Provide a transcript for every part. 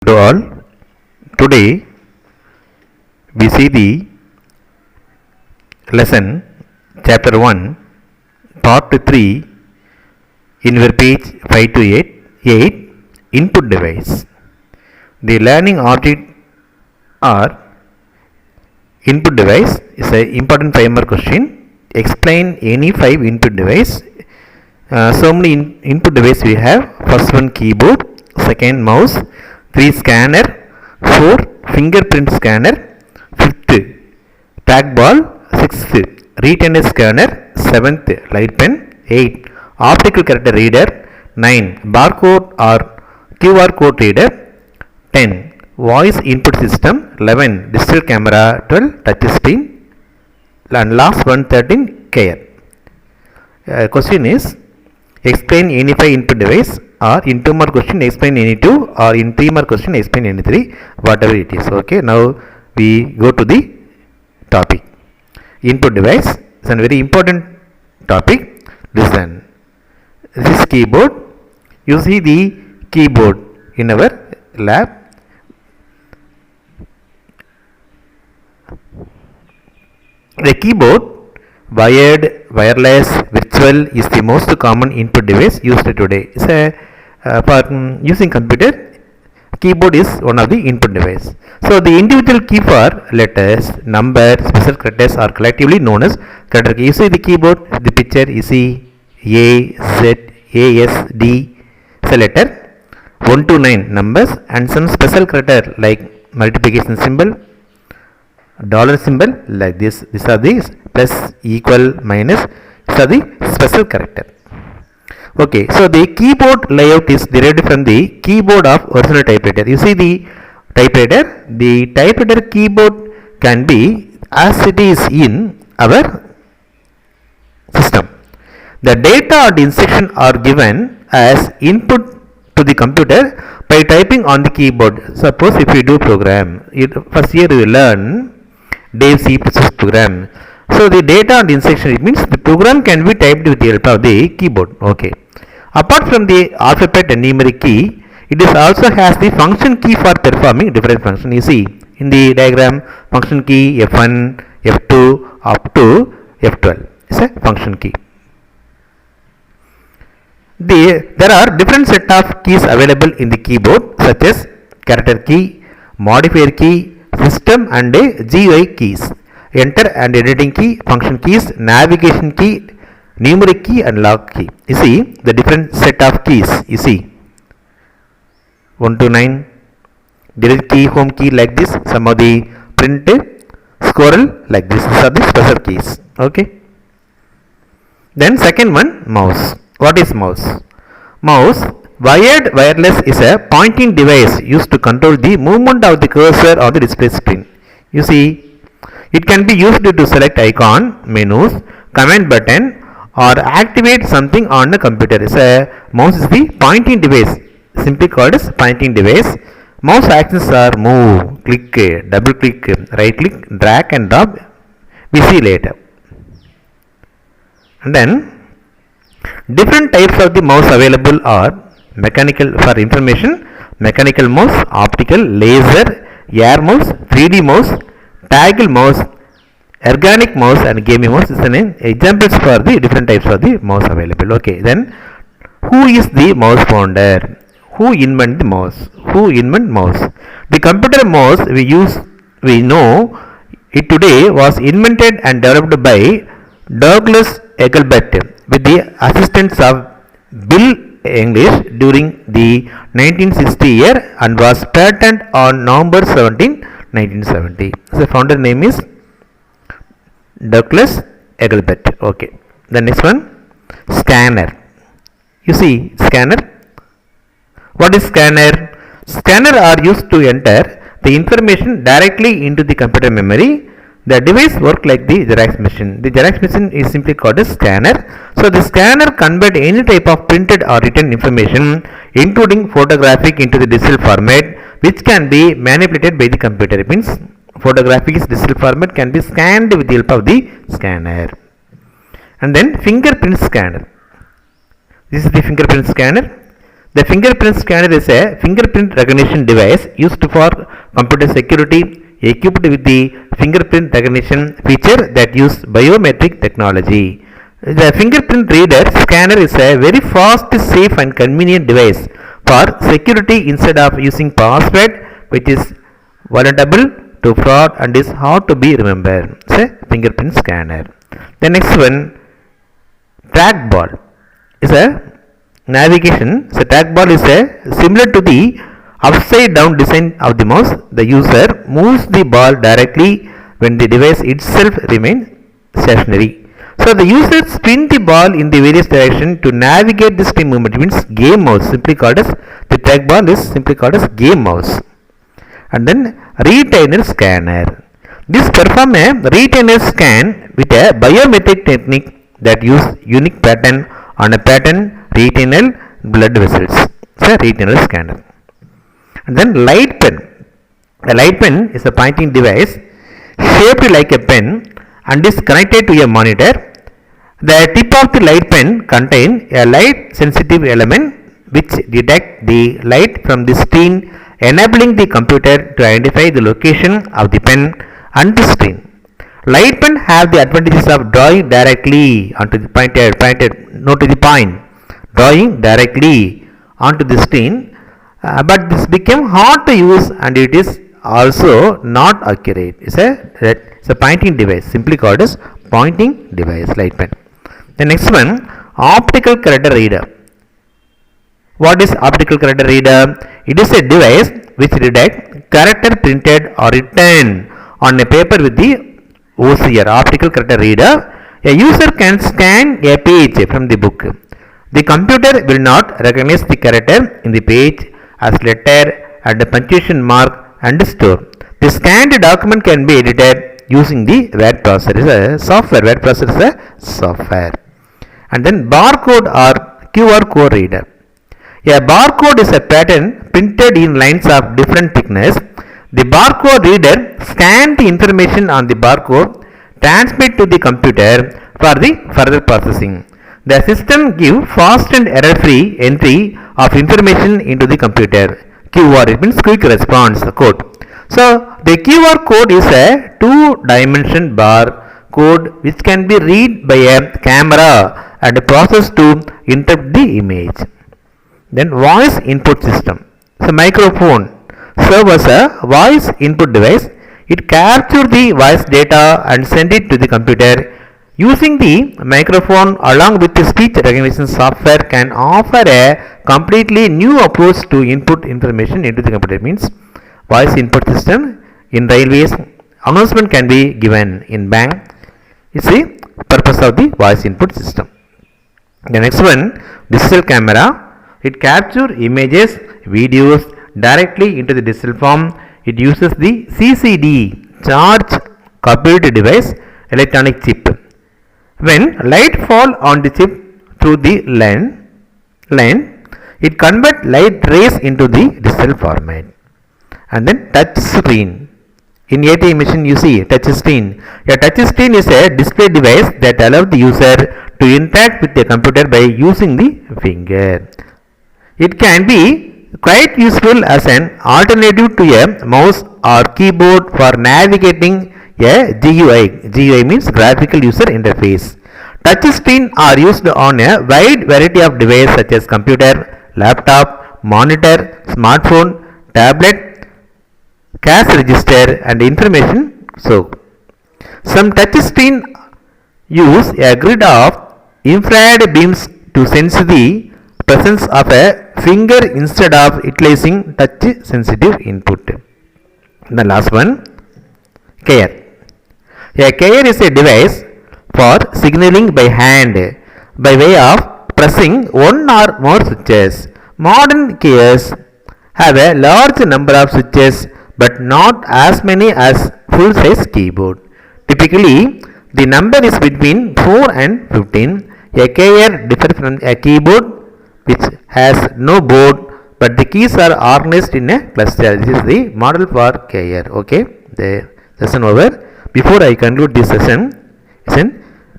to all. Today we see the lesson chapter 1 part 3 in your page 5 to 8 input device. The learning object or input device is an important 5 mark question. Explain any 5 input device. So many input device we have. First one keyboard, second mouse, 3 scanner, 4 fingerprint scanner, 5th trackball, 6th retina scanner, 7th light pen, 8 optical character reader, 9 barcode or QR code reader, 10 voice input system, 11 digital camera, 12 touch screen, and last one 13 care. Question is explain any 5 input device, or in 2 mark question explain any 2, or in 3 mark question explain any 3, whatever it is. Okay, now we go to the topic. Input device is a very important topic. Listen, this is keyboard. You see the keyboard in our lab. The keyboard, wired, wireless, virtual, is the most common input device used today. It's for using computer, keyboard is one of the input device. So the individual key for letters, numbers, special characters are collectively known as character key. You see the keyboard, the picture, you see A, Z, A, S, D, is a letter, 1 to 9 numbers, and some special character like multiplication symbol, dollar symbol, like this. These are the plus, equal, minus. These are the special character. Okay, so the keyboard layout is derived from the keyboard of original typewriter. You see the typewriter keyboard can be as it is in our system. The data and instruction are given as input to the computer by typing on the keyboard. Suppose if you do program, first year you learn Dave C++ program. So the data and instruction, it means the program can be typed with the help of the keyboard. Okay. Apart from the alphabet and numeric key, it is also has the function key for performing different functions. You see in the diagram, function key F1, F2 up to F12 is a function key. There are different set of keys available in the keyboard, such as character key, modifier key, system and GUI keys, enter and editing key, function keys, navigation key, numeric key and log key. You see the different set of keys. You see 1 to 9, delete key, home key, like this. Some of the print, squirrel, like this. These are the special keys. Okay. Then second one, mouse. What is mouse? Mouse, wired wireless, is a pointing device used to control the movement of the cursor on the display screen. You see, it can be used to select icon, menus, command button, or activate something on the computer. Mouse is the pointing device, simply called as pointing device. Mouse actions are move, click, double click, right click, drag and drop. We see later. And then different types of the mouse available are mechanical for information, mechanical mouse, optical, laser, air mouse, 3D mouse, toggle mouse, ergonomic mouse and gaming mouse is an examples for the different types of the mouse available. Okay, then who is the mouse founder? Who invented the mouse? Who invented mouse? The computer mouse we know it today was invented and developed by Douglas Engelbart with the assistance of Bill English during the 1960 year and was patented on November 17, 1970. The founder name is Douglas Engelbart. Okay. The next one, scanner. You see scanner. What is scanner? Scanner are used to enter the information directly into the computer memory. The device works like the Xerox machine. The Xerox machine is simply called a scanner. So the scanner converts any type of printed or written information, including photographic, into the digital format, which can be manipulated by the computer. It means photographic digital format can be scanned with the help of the scanner. And then fingerprint scanner. This is the fingerprint scanner. The fingerprint scanner is a fingerprint recognition device used for computer security, equipped with the fingerprint recognition feature that use biometric technology. The fingerprint reader scanner is a very fast, safe and convenient device for security instead of using password, which is vulnerable to fraud and is hard to be remembered. It's a fingerprint scanner. The next one, trackball is a navigation. So trackball is a similar to the upside down design of the mouse. The user moves the ball directly when the device itself remains stationary. So the user spin the ball in the various directions to navigate the spin movement. It means game mouse, simply called as the trackball is simply called as game mouse. And then retainer scanner. This perform a retainer scan with a biometric technique that use unique pattern on a pattern retainer blood vessels. It's a retainer scanner. And then light pen. A light pen is a pointing device shaped like a pen and is connected to a monitor. The tip of the light pen contains a light sensitive element which detects the light from the screen, enabling the computer to identify the location of the pen and the screen. Light pen have the advantages of drawing directly onto the drawing directly onto the screen, but this became hard to use and it is also not accurate. It's a pointing device, simply called as pointing device, light pen. The next one, optical character reader. What is optical character reader? It is a device which detects character printed or written on a paper with the OCR, optical character reader. A user can scan a page from the book. The computer will not recognize the character in the page as letter and a punctuation mark and store. The scanned document can be edited using the word processor software. Word processor software. And then barcode or QR code reader. A barcode is a pattern printed in lines of different thickness. The barcode reader scans the information on the barcode, transmit to the computer for the further processing. The system gives fast and error-free entry of information into the computer. QR, it means quick response code. So the QR code is a two-dimension bar code which can be read by a camera and processed to interpret the image. Then voice input system. So microphone serves as a voice input device. It captures the voice data and sends it to the computer. Using the microphone along with the speech recognition software can offer a completely new approach to input information into the computer. It means voice input system in railways, announcement can be given in bank. It's the purpose of the voice input system. The next one, digital camera. It captures images, videos directly into the digital form. It uses the CCD, charge coupled device, electronic chip. When light fall on the chip through the lens, it converts light rays into the digital format. And then touch screen. In ATM machine you see touch screen. A touch screen is a display device that allows the user to interact with the computer by using the finger. It can be quite useful as an alternative to a mouse or keyboard for navigating a GUI. GUI means graphical user interface. Touch screen are used on a wide variety of devices such as computer, laptop, monitor, smartphone, tablet, cash register and information. So some touch screen use a grid of infrared beams to sense the presence of a finger instead of utilizing touch sensitive input. The last one, keyer. A keyer is a device for signaling by hand by way of pressing one or more switches. Modern keyers have a large number of switches but not as many as full size keyboard. Typically the number is between 4 and 15. A keyer differs from a keyboard which has no board but the keys are organized in a cluster. This is the model for keyer. Okay, the session over. Before I conclude this session,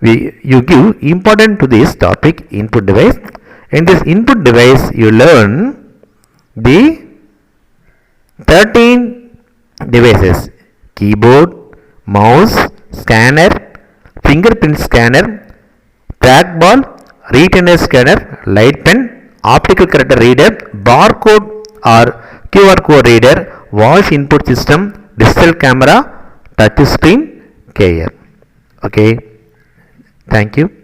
you give important to this topic input device. In this input device, you learn the 13 devices: keyboard, mouse, scanner, fingerprint scanner, trackball, retina scanner, light pen, optical character reader, barcode or QR code reader, voice input system, digital camera, touch screen, KR. Okay, thank you.